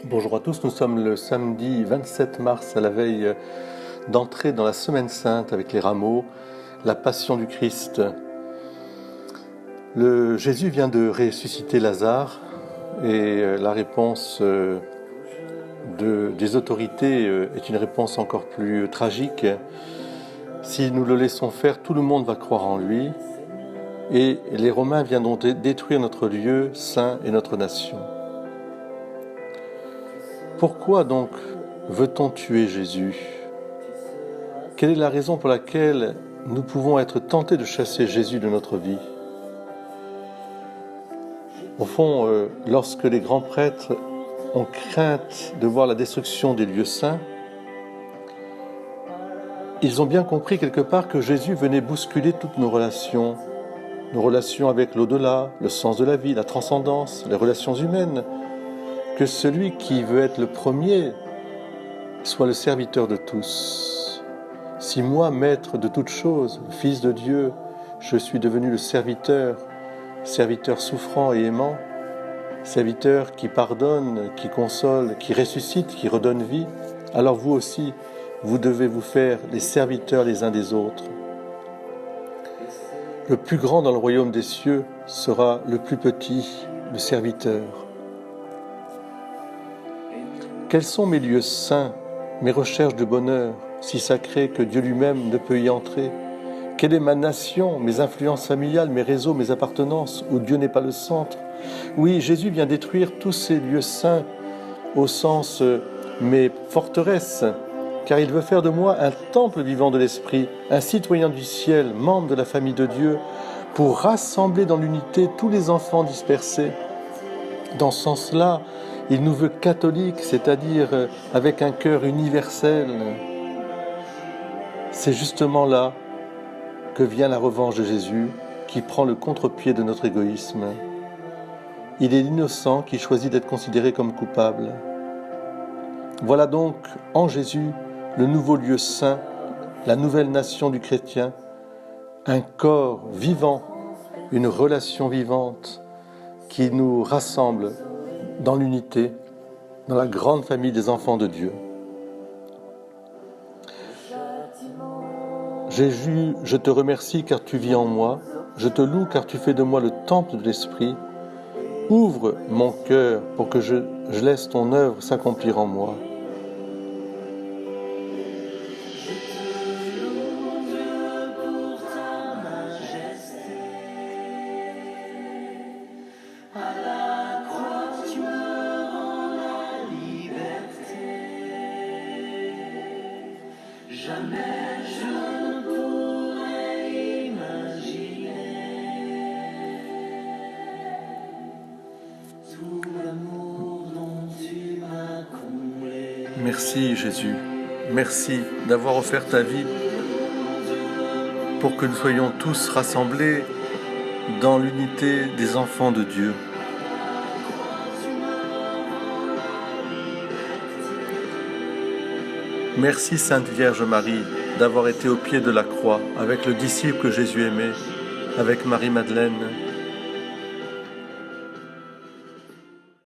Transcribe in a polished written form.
Bonjour à tous, nous sommes le samedi 27 mars à la veille d'entrer dans la Semaine Sainte avec les rameaux, la Passion du Christ. Jésus vient de ressusciter Lazare et la réponse des autorités est une réponse encore plus tragique. Si nous le laissons faire, tout le monde va croire en lui et les Romains viendront détruire notre lieu saint et notre nation. Pourquoi donc veut-on tuer Jésus ? Quelle est la raison pour laquelle nous pouvons être tentés de chasser Jésus de notre vie ? Au fond, lorsque les grands prêtres ont crainte de voir la destruction des lieux saints, ils ont bien compris quelque part que Jésus venait bousculer toutes nos relations avec l'au-delà, le sens de la vie, la transcendance, les relations humaines, que celui qui veut être le premier soit le serviteur de tous. Si moi, maître de toutes choses, fils de Dieu, je suis devenu le serviteur souffrant et aimant, serviteur qui pardonne, qui console, qui ressuscite, qui redonne vie, alors vous aussi, vous devez vous faire les serviteurs les uns des autres. Le plus grand dans le royaume des cieux sera le plus petit, le serviteur. Quels sont mes lieux saints, mes recherches de bonheur, si sacrés que Dieu lui-même ne peut y entrer ? Quelle est ma nation, mes influences familiales, mes réseaux, mes appartenances, où Dieu n'est pas le centre ? Oui, Jésus vient détruire tous ces lieux saints, au sens mes forteresses, car il veut faire de moi un temple vivant de l'Esprit, un citoyen du ciel, membre de la famille de Dieu, pour rassembler dans l'unité tous les enfants dispersés. Dans ce sens-là, il nous veut catholiques, c'est-à-dire avec un cœur universel. C'est justement là que vient la revanche de Jésus, qui prend le contre-pied de notre égoïsme. Il est l'innocent qui choisit d'être considéré comme coupable. Voilà donc en Jésus le nouveau lieu saint, la nouvelle nation du chrétien, un corps vivant, une relation vivante qui nous rassemble dans l'unité, dans la grande famille des enfants de Dieu. Jésus, je te remercie car tu vis en moi, je te loue car tu fais de moi le temple de l'Esprit. Ouvre mon cœur pour que je laisse ton œuvre s'accomplir en moi. Jamais je ne pourrais imaginer tout l'amour dont tu m'as comblé. Merci Jésus, merci d'avoir offert ta vie pour que nous soyons tous rassemblés dans l'unité des enfants de Dieu. Merci Sainte Vierge Marie d'avoir été au pied de la croix avec le disciple que Jésus aimait, avec Marie-Madeleine.